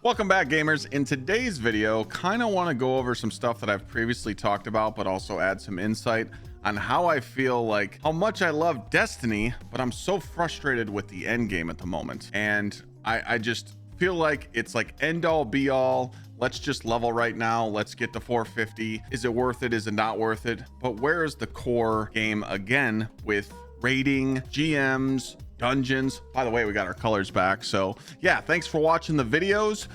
Welcome back, gamers. In today's video, kind of want to go over some stuff that I've previously talked about, but also add some insight on how I feel like how much I love Destiny, but I'm so frustrated with the end game at the moment. And I just feel like it's like end all be all. Let's just level right now. Let's get to 450. Is it worth it? Is it not worth it? But where is the core game again with raiding, GMs, dungeons? By the way, we got our colors back. So yeah, thanks for watching the videos.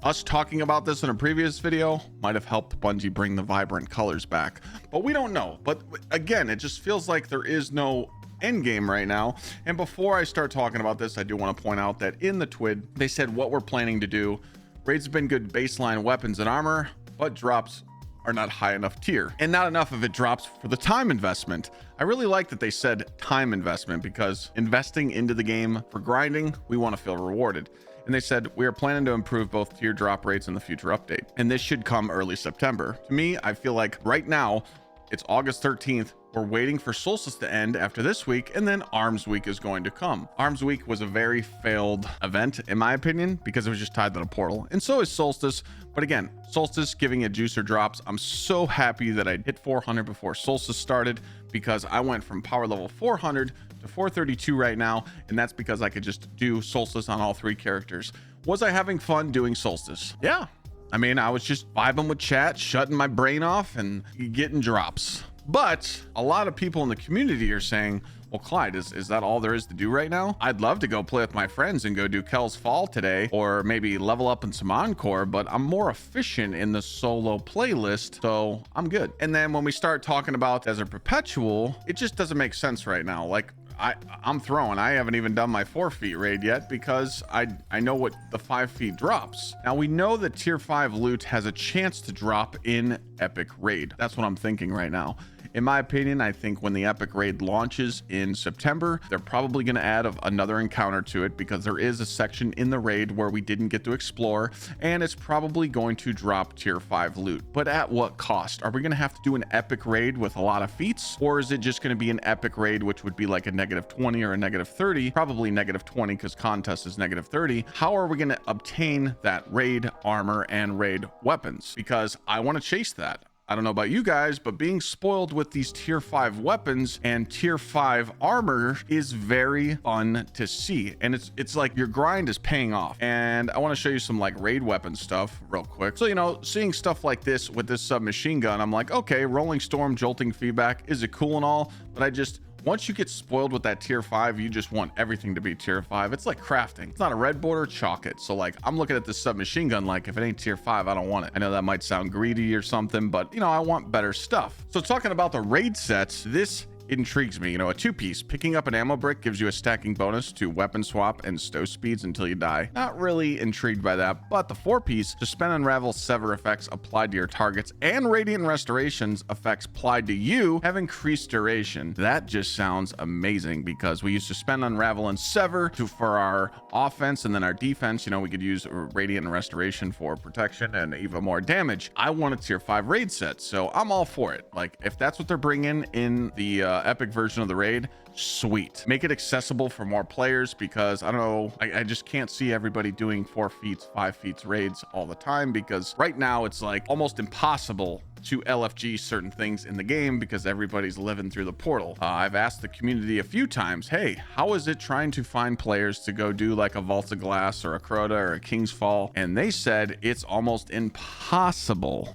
Us talking about this in a previous video might have helped Bungie bring the vibrant colors back, but we don't know. But again, it just feels like there is no end game right now. And before I start talking about this, I do want to point out that in the TWID, they said what we're planning to do. Raids have been good baseline weapons and armor, but drops are not high enough tier, and not enough of it drops for the time investment. I really like that they said time investment, because investing into the game for grinding, we want to feel rewarded. And they said we are planning to improve both tier drop rates in the future update, and this should come early September. To me, I feel like right now it's August 13th. We're waiting for Solstice to end after this week, and then Arms Week is going to come. Arms Week was a very failed event, in my opinion, because it was just tied to the portal, and so is Solstice. But again, Solstice giving it juicer drops. I'm so happy that I hit 400 before Solstice started, because I went from power level 400 to 432 right now, and that's because I could just do Solstice on all three characters. Was I having fun doing Solstice? Yeah. I mean, I was just vibing with chat, shutting my brain off and getting drops. But a lot of people in the community are saying, well, Clyde, is that all there is to do right now? I'd love to go play with my friends and go do Kel's Fall today, or maybe level up in some Encore, but I'm more efficient in the solo playlist, so I'm good. And then when we start talking about Desert Perpetual, it just doesn't make sense right now. Like, I'm throwing. I haven't even done my 4 feet raid yet, because I know what the 5 feet drops. Now we know that tier 5 loot has a chance to drop in epic raid. That's what I'm thinking right now. In my opinion, I think when the epic raid launches in September, they're probably going to add another encounter to it, because there is a section in the raid where we didn't get to explore, and it's probably going to drop tier 5 loot. But at what cost? Are we going to have to do an epic raid with a lot of feats, or is it just going to be an epic raid, which would be like a -20 or a -30? Probably -20, because contest is -30. How are we going to obtain that raid armor and raid weapons? Because I want to chase that. I don't know about you guys, but being spoiled with these tier 5 weapons and tier 5 armor is very fun to see. And it's like your grind is paying off. And I want to show you some like raid weapon stuff real quick. So, you know, seeing stuff like this with this submachine gun, I'm like, okay, rolling storm, jolting feedback, is it cool and all? But once you get spoiled with that tier 5, you just want everything to be tier 5. It's like crafting. It's not a red border, chalk it. So like, I'm looking at this submachine gun like, if it ain't tier 5, I don't want it. I know that might sound greedy or something, but you know, I want better stuff. So talking about the raid sets, this intrigues me. You know, a 2-piece picking up an ammo brick gives you a stacking bonus to weapon swap and stow speeds until you die. Not really intrigued by that. But the 4-piece suspend, unravel, sever effects applied to your targets and radiant restorations effects applied to you have increased duration. That just sounds amazing, because we use suspend, unravel, and sever for our offense, and then our defense, you know, we could use radiant and restoration for protection and even more damage. I want a tier 5 raid set, so I'm all for it. Like, if that's what they're bringing in the epic version of the raid, sweet. Make it accessible for more players, because I don't know, I just can't see everybody doing 4 feet, 5 feet raids all the time, because right now it's like almost impossible to LFG certain things in the game because everybody's living through the portal. I've asked the community a few times, hey, how is it trying to find players to go do like a Vault of Glass or a Crota or a King's Fall? And they said it's almost impossible,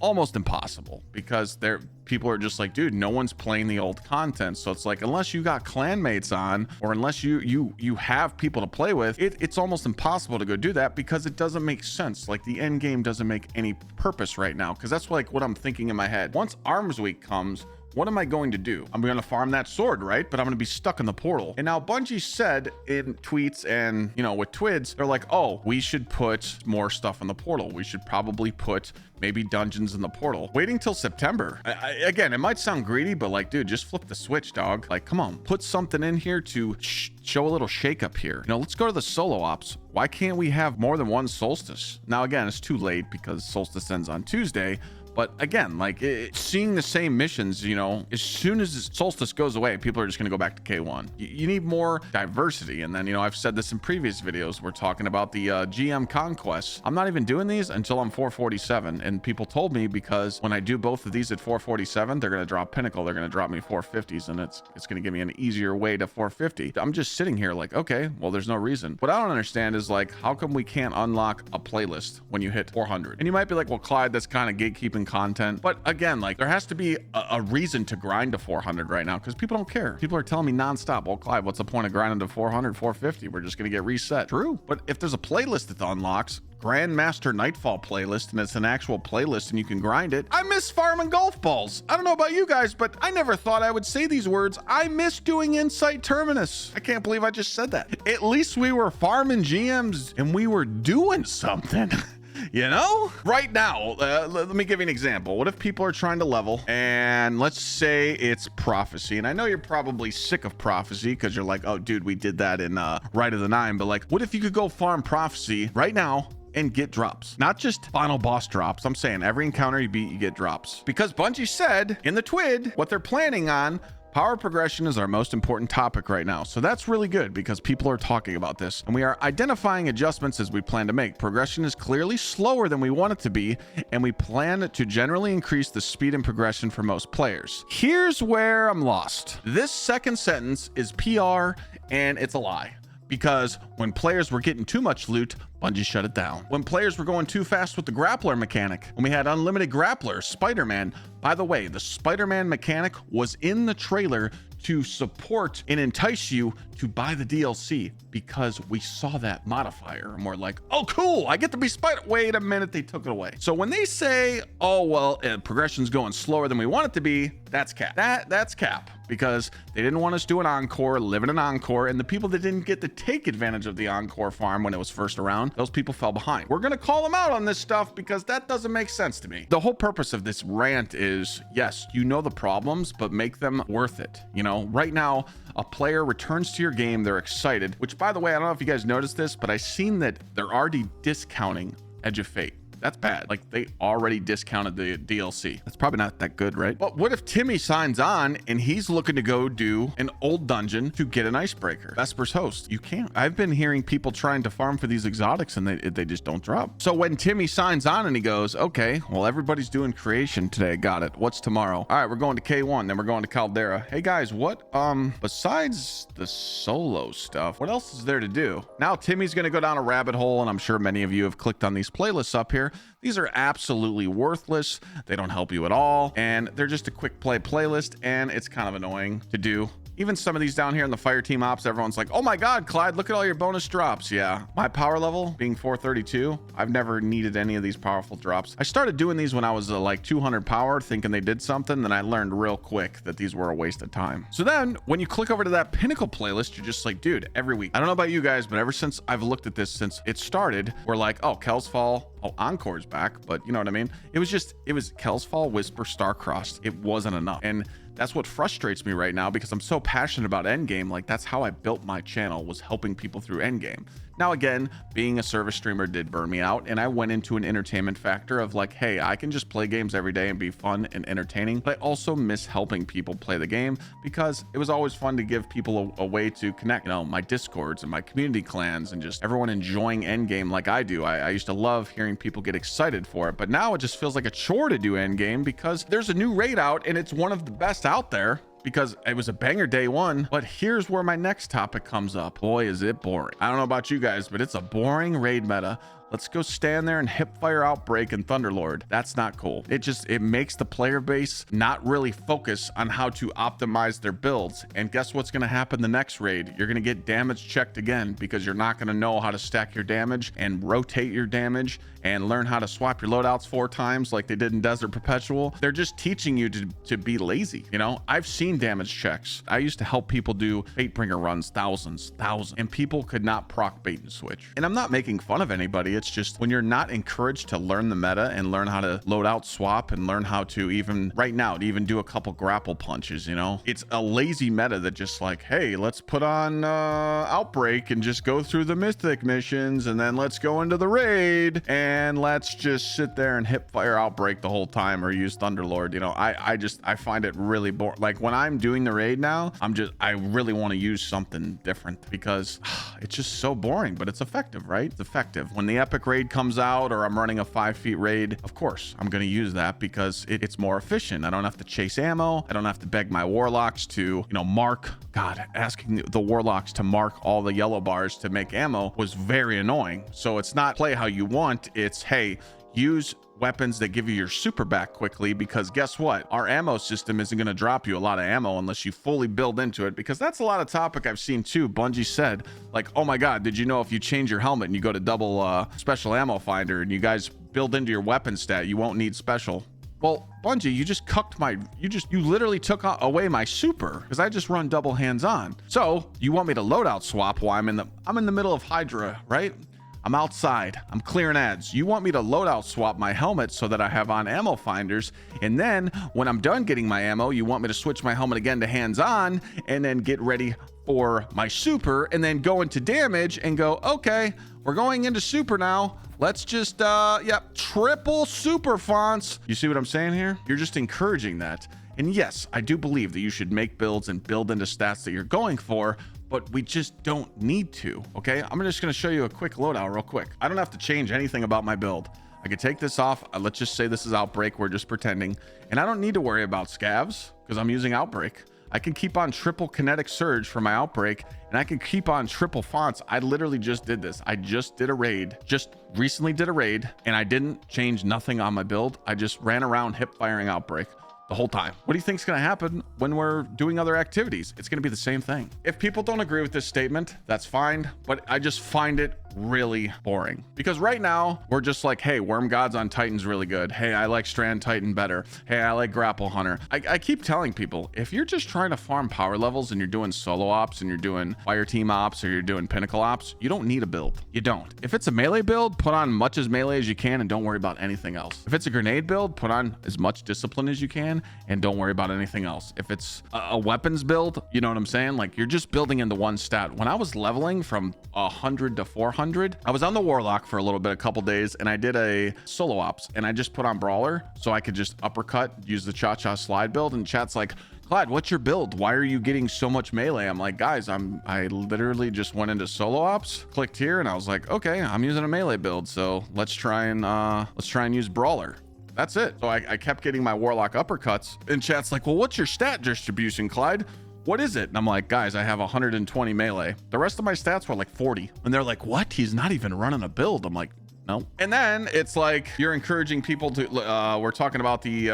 because people are just like, dude, no one's playing the old content. So it's like, unless you got clanmates on, or unless you have people to play with, it's almost impossible to go do that, because it doesn't make sense. Like, the end game doesn't make any purpose right now, because that's like what I'm thinking in my head. Once Arms Week comes, what am I going to do? I'm going to farm that sword, right? But I'm going to be stuck in the portal. And now Bungie said in tweets and, you know, with TWIDs, they're like, oh, we should put more stuff in the portal. We should probably put maybe dungeons in the portal. Waiting till September. Again, it might sound greedy, but like, dude, just flip the switch, dog. Like, come on, put something in here to show a little shake up here. You know, let's go to the solo ops. Why can't we have more than one Solstice? Now, again, it's too late because Solstice ends on Tuesday, But again, like seeing the same missions, you know, as soon as Solstice goes away, people are just going to go back to K1. You need more diversity. And then, you know, I've said this in previous videos. We're talking about the GM conquests. I'm not even doing these until I'm 447. And people told me because when I do both of these at 447, they're going to drop Pinnacle. They're going to drop me 450s, and it's going to give me an easier way to 450. I'm just sitting here like, okay, well, there's no reason. What I don't understand is like, how come we can't unlock a playlist when you hit 400? And you might be like, well, Clyde, that's kind of gatekeeping content. But again, like there has to be a reason to grind to 400 right now, because people don't care. People are telling me nonstop, well, Clyde, what's the point of grinding to 400, 450? We're just going to get reset. True. But if there's a playlist that unlocks, Grandmaster Nightfall playlist, and it's an actual playlist and you can grind it. I miss farming golf balls. I don't know about you guys, but I never thought I would say these words. I miss doing Insight Terminus. I can't believe I just said that. At least we were farming GMs and we were doing something. You know, right now, let me give you an example. What if people are trying to level and let's say it's prophecy? And I know you're probably sick of prophecy because you're like, oh, dude, we did that in Rite of the Nine. But like, what if you could go farm prophecy right now and get drops? Not just final boss drops. I'm saying every encounter you beat, you get drops. Because Bungie said in the TWID what they're planning on. Power progression is our most important topic right now. So that's really good because people are talking about this and we are identifying adjustments as we plan to make. Progression is clearly slower than we want it to be, and we plan to generally increase the speed and progression for most players. Here's where I'm lost. This second sentence is PR and it's a lie. Because when players were getting too much loot, Bungie shut it down. When players were going too fast with the grappler mechanic, when we had unlimited grapplers, Spider-Man, by the way, the Spider-Man mechanic was in the trailer to support and entice you to buy the DLC because we saw that modifier and we're like, oh, cool, I get to be Spider. Wait a minute, they took it away. So when they say, oh, well, progression's going slower than we want it to be, that's cap. That's cap. Because they didn't want us doing Encore, living in Encore, and the people that didn't get to take advantage of the Encore farm when it was first around, those people fell behind. We're gonna call them out on this stuff because that doesn't make sense to me. The whole purpose of this rant is, yes, you know the problems, but make them worth it. You know, right now, a player returns to your game, they're excited, which by the way, I don't know if you guys noticed this, but I seen that they're already discounting Edge of Fate. That's bad. Like they already discounted the DLC. That's probably not that good, right? But what if Timmy signs on and he's looking to go do an old dungeon to get an icebreaker? Vesper's host. You can't. I've been hearing people trying to farm for these exotics and they just don't drop. So when Timmy signs on and he goes, okay, well, everybody's doing creation today. Got it. What's tomorrow? All right, we're going to K1, then we're going to Caldera. Hey guys, what, besides the solo stuff, what else is there to do? Now Timmy's going to go down a rabbit hole, and I'm sure many of you have clicked on these playlists up here. These are absolutely worthless. They don't help you at all. And they're just a quick play playlist, and it's kind of annoying to do. Even some of these down here in the fire team ops, everyone's like, oh my God, Clyde, look at all your bonus drops. Yeah, my power level being 432, I've never needed any of these powerful drops. I started doing these when I was like 200 power, thinking they did something. Then I learned real quick that these were a waste of time. So then when you click over to that Pinnacle playlist, you're just like, dude, every week. I don't know about you guys, but ever since I've looked at this since it started, we're like, oh, Kel's Fall. Oh, Encore's back, but you know what I mean? It was Kel's Fall, Whisper, Starcrossed. It wasn't enough. And that's what frustrates me right now because I'm so passionate about Endgame. Like that's how I built my channel, was helping people through Endgame. Now, again, being a service streamer did burn me out, and I went into an entertainment factor of like, hey, I can just play games every day and be fun and entertaining, but I also miss helping people play the game because it was always fun to give people a way to connect, you know, my Discords and my community clans and just everyone enjoying Endgame like I do. I used to love hearing people get excited for it, but now it just feels like a chore to do Endgame because there's a new raid out and it's one of the best out there. Because it was a banger day one. But here's where my next topic comes up. Boy, is it boring. I don't know about you guys, but it's a boring raid meta. Let's go stand there and hipfire Outbreak and Thunderlord. That's not cool. It makes the player base not really focus on how to optimize their builds. And guess what's going to happen the next raid? You're going to get damage checked again because you're not going to know how to stack your damage and rotate your damage and learn how to swap your loadouts 4 times like they did in Desert Perpetual. They're just teaching you to be lazy. You know, I've seen damage checks. I used to help people do Fatebringer runs, thousands, and people could not proc bait and switch. And I'm not making fun of anybody. it's just when you're not encouraged to learn the meta and learn how to load out swap and learn how to even right now to even do a couple grapple punches, you know, it's a lazy meta that just like, hey, let's put on outbreak and just go through the mythic missions, and then let's go into the raid and let's just sit there and hip fire outbreak the whole time or use Thunderlord. You know, I find it really boring. Like when I'm doing the raid now, I really want to use something different because it's just so boring, but it's effective, right? It's effective. When the epic raid comes out or I'm running a 5 feet raid, of course I'm going to use that because it's more efficient. I don't have to chase ammo. I don't have to beg my warlocks to, you know, mark. God, asking the warlocks to mark all the yellow bars to make ammo was very annoying. So it's not play how you want. It's, hey, use weapons that give you your super back quickly, because guess what, our ammo system isn't going to drop you a lot of ammo unless you fully build into it, because that's a lot of topic I've seen too. Bungie said like, oh my god, did you know if you change your helmet and you go to double special ammo finder and you guys build into your weapon stat, you won't need special? Well, Bungie, you just cucked my, you literally took away my super because I just run double hands on. So you want me to loadout swap while I'm in the middle of Hydra, right? I'm outside, I'm clearing ads. You want me to loadout swap my helmet so that I have on ammo finders, and then when I'm done getting my ammo, you want me to switch my helmet again to hands on and then get ready for my super and then go into damage and go, okay, we're going into super now. Let's just, triple super fonts. You see what I'm saying here? You're just encouraging that. And yes, I do believe that you should make builds and build into stats that you're going for, but we just don't need to, okay? I'm just gonna show you a quick loadout real quick. I don't have to change anything about my build. I could take this off. Let's just say this is Outbreak. We're just pretending. And I don't need to worry about scavs because I'm using Outbreak. I can keep on triple kinetic surge for my Outbreak, and I can keep on triple fonts. I literally just did this. I just did a raid, just recently did a raid, and I didn't change nothing on my build. I just ran around hip firing Outbreak the whole time. What do you think is going to happen when we're doing other activities? It's going to be the same thing. If people don't agree with this statement, that's fine, but I just find it really boring because right now we're just like, hey, Worm Gods on Titan's really good. Hey, I like Strand Titan better. Hey, I like Grapple Hunter. I keep telling people, if you're just trying to farm power levels and you're doing solo ops and you're doing fire team ops or you're doing pinnacle ops, you don't need a build. You don't. If it's a melee build, put on much as melee as you can and don't worry about anything else. If it's a grenade build, put on as much discipline as you can and don't worry about anything else. If it's a weapons build, you know what I'm saying? Like, you're just building into one stat. When I was leveling from 100 to 400, I was on the Warlock for a couple days, and I did a solo ops, and I just put on Brawler so I could just uppercut, use the GsxrClyde build, and chat's like, Clyde, what's your build? Why are you getting so much melee? I'm like, guys, I literally just went into solo ops, clicked here, and I was like, okay, I'm using a melee build, so let's try and use Brawler. That's it. So I kept getting my Warlock uppercuts, and chat's like, well, what's your stat distribution, Clyde? What is it? And I'm like, guys, I have 120 melee. The rest of my stats were like 40. And they're like, what? He's not even running a build. I'm like, no. And then it's like, you're encouraging people to, we're talking about the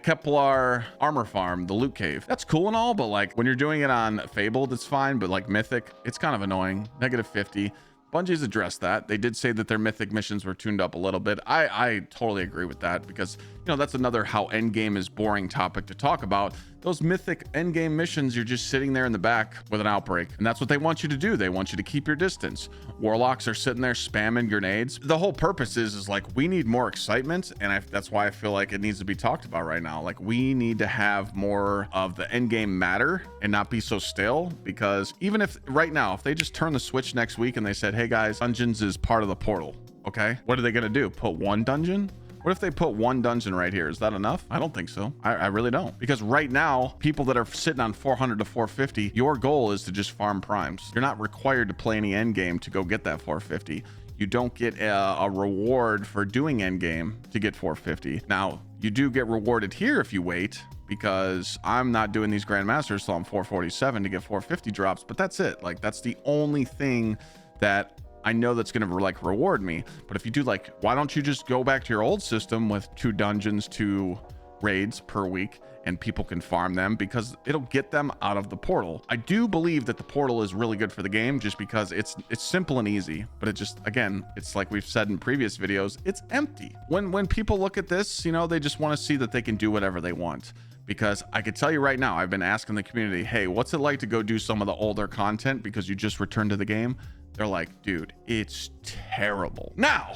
Kepler armor farm, the loot cave. That's cool and all, but like when you're doing it on Fabled, it's fine. But like Mythic, it's kind of annoying. -50. Bungie's addressed that. They did say that their mythic missions were tuned up a little bit. I totally agree with that because, you know, that's another how endgame is boring topic to talk about. Those mythic endgame missions, you're just sitting there in the back with an outbreak, and that's what they want you to do. They want you to keep your distance. Warlocks are sitting there spamming grenades. The whole purpose is like, we need more excitement, and that's why I feel like it needs to be talked about right now. Like, we need to have more of the endgame matter and not be so stale, because even if right now, if they just turn the switch next week and they said, hey guys, dungeons is part of the portal, okay, what are they going to do? Put one dungeon? What if they put one dungeon right here? Is that enough? I don't think so. I really don't. Because right now, people that are sitting on 400 to 450, your goal is to just farm primes. You're not required to play any end game to go get that 450. You don't get a reward for doing end game to get 450. Now, you do get rewarded here if you wait, because I'm not doing these Grandmasters till I'm 447 to get 450 drops, but that's it. Like, that's the only thing that I know that's going to like reward me. But if you do, like, why don't you just go back to your old system with 2 dungeons, 2 raids per week, and people can farm them, because it'll get them out of the portal. I do believe that the portal is really good for the game just because it's simple and easy, but it just, again, it's like we've said in previous videos, it's empty. When people look at this, you know, they just want to see that they can do whatever they want. Because I could tell you right now, I've been asking the community, hey, what's it like to go do some of the older content because you just returned to the game? they're like, dude, it's terrible. Now,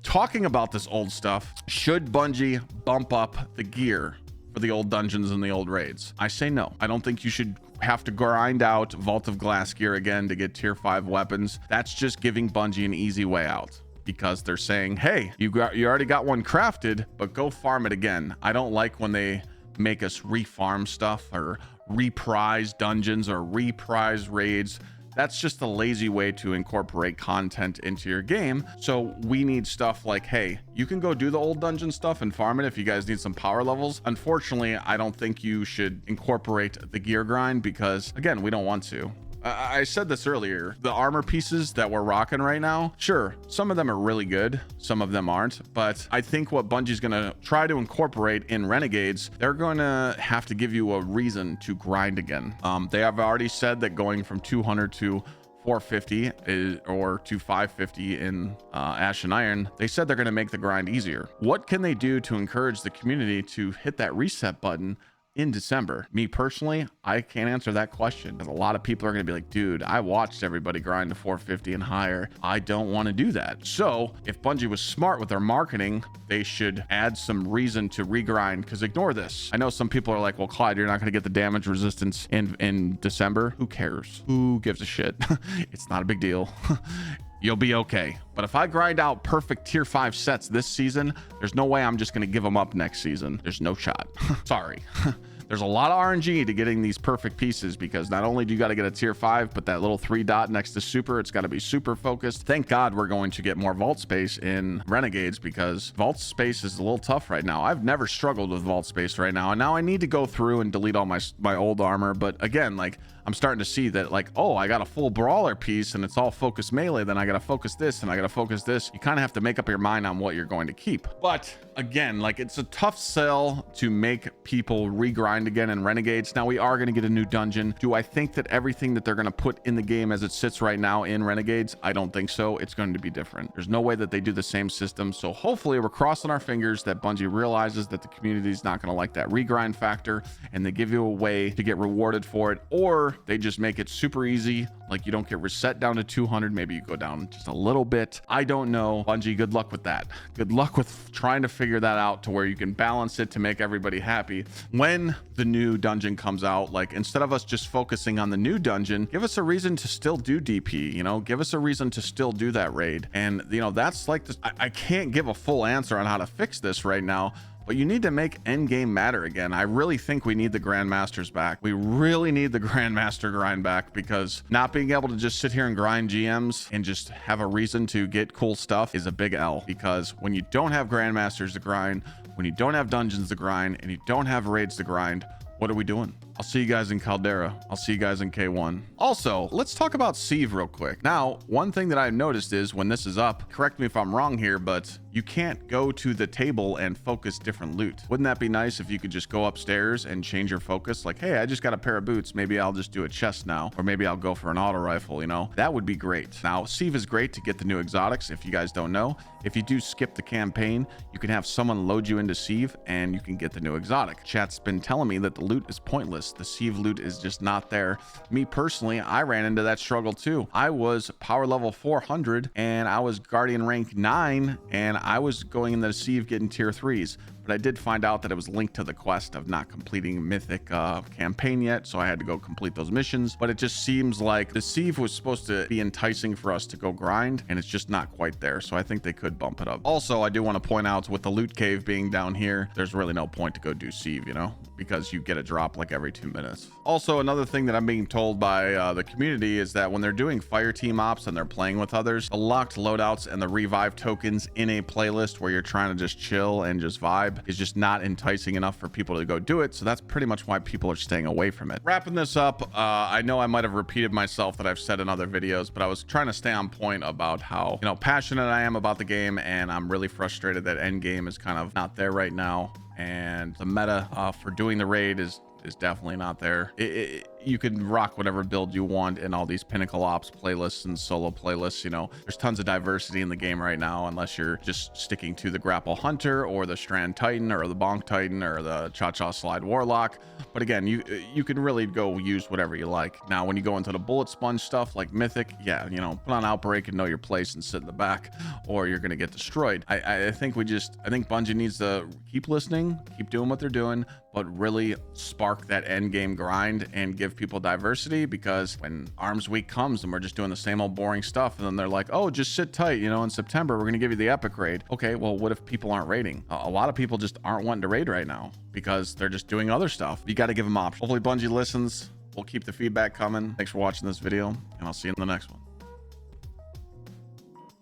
talking about this old stuff, should Bungie bump up the gear for the old dungeons and the old raids? I say no. I don't think you should have to grind out Vault of Glass gear again to get tier 5 weapons. That's just giving Bungie an easy way out, because they're saying, hey, you already got one crafted, but go farm it again. I don't like when they make us refarm stuff or reprise dungeons or reprise raids. That's just a lazy way to incorporate content into your game. So we need stuff like, hey, you can go do the old dungeon stuff and farm it if you guys need some power levels. Unfortunately, I don't think you should incorporate the gear grind because, again, we don't want to. I said this earlier, the armor pieces that we're rocking right now, sure, some of them are really good, some of them aren't, but I think what Bungie's gonna try to incorporate in Renegades, they're gonna have to give you a reason to grind again. They have already said that going from 200 to 450 or to 550 in Ash and Iron, they said they're going to make the grind easier. What can they do to encourage the community to hit that reset button in December? Me personally, I can't answer that question, because a lot of people are going to be like, dude, I watched everybody grind to 450 and higher. I don't want to do that. So if Bungie was smart with their marketing, they should add some reason to regrind, because ignore this. I know some people are like, well, Clyde, you're not going to get the damage resistance in December. Who cares? Who gives a shit? It's not a big deal. You'll be okay. But if I grind out perfect tier 5 sets this season, there's no way I'm just going to give them up next season. There's no shot. Sorry. There's a lot of RNG to getting these perfect pieces, because not only do you got to get a tier 5, but that little 3 dot next to super, it's got to be super focused. Thank God we're going to get more vault space in Renegades, because vault space is a little tough right now. I've never struggled with vault space right now, and now I need to go through and delete all my old armor. But again, like, I'm starting to see that, like, oh, I got a full brawler piece and it's all focus melee, then I got to focus this and I got to focus this. You kind of have to make up your mind on what you're going to keep. But again, like, it's a tough sell to make people regrind again in Renegades. Now we are going to get a new dungeon. Do I think that everything that they're going to put in the game as it sits right now in Renegades? I don't think so. It's going to be different. There's no way that they do the same system. So hopefully we're crossing our fingers that Bungie realizes that the community is not going to like that regrind factor, and they give you a way to get rewarded for it, or they just make it super easy. Like, you don't get reset down to 200. Maybe you go down just a little bit. I don't know. Bungie, good luck with that. Good luck with trying to figure that out to where you can balance it to make everybody happy. When the new dungeon comes out, like, instead of us just focusing on the new dungeon, give us a reason to still do DP, you know, give us a reason to still do that raid. And, you know, that's like this. I can't give a full answer on how to fix this right now, but you need to make Endgame matter again. I really think we need the Grandmasters back. We really need the Grandmaster grind back, because not being able to just sit here and grind GMs and just have a reason to get cool stuff is a big L. Because when you don't have Grandmasters to grind, when you don't have dungeons to grind, and you don't have raids to grind, what are we doing? I'll see you guys in Caldera. I'll see you guys in K1. Also, let's talk about Sieve real quick. Now, one thing that I've noticed is when this is up, correct me if I'm wrong here, but you can't go to the table and focus different loot. Wouldn't that be nice if you could just go upstairs and change your focus? Like, hey, I just got a pair of boots. Maybe I'll just do a chest now, or maybe I'll go for an auto rifle, you know? That would be great. Now, Sieve is great to get the new exotics. If you guys don't know, if you do skip the campaign, you can have someone load you into Sieve and you can get the new exotic. Chat's been telling me that the loot is pointless. The Sieve loot is just not there. Me personally, I ran into that struggle too. I was power level 400 and I was guardian rank 9, and I was going in the Sieve getting tier 3s. But I did find out that it was linked to the quest of not completing mythic campaign yet, so I had to go complete those missions. But it just seems like the Sieve was supposed to be enticing for us to go grind, and it's just not quite there. So I think they could bump it up. Also, I do want to point out, with the loot cave being down here, there's really no point to go do Sieve, you know, because you get a drop like every 2 minutes. Also, another thing that I'm being told by the community is that when they're doing fire team ops and they're playing with others, the locked loadouts and the revive tokens in a playlist where you're trying to just chill and just vibe is just not enticing enough for people to go do it. So that's pretty much why people are staying away from it. Wrapping this up, I know I might have repeated myself that I've said in other videos, but I was trying to stay on point about how, you know, passionate I am about the game, and I'm really frustrated that Endgame is kind of not there right now, and the meta for doing the raid is definitely not there. you can rock whatever build you want in all these pinnacle ops playlists and solo playlists. You know, there's tons of diversity in the game right now, unless you're just sticking to the grapple hunter or the strand titan or the bonk titan or the cha-cha slide warlock. But again, you can really go use whatever you like. Now when you go into the bullet sponge stuff like mythic, yeah, you know, put on outbreak and know your place and sit in the back, or you're gonna get destroyed. I think Bungie needs to keep listening, keep doing what they're doing, but really spark that end game grind and give people diversity, because when Arms Week comes and we're just doing the same old boring stuff, and then they're like, oh, just sit tight, you know, in September we're gonna give you the epic raid. Okay, well, what if people aren't raiding? A lot of people just aren't wanting to raid right now because they're just doing other stuff. You got to give them options. Hopefully Bungie listens. We'll keep the feedback coming. Thanks for watching this video, and I'll see you in the next one.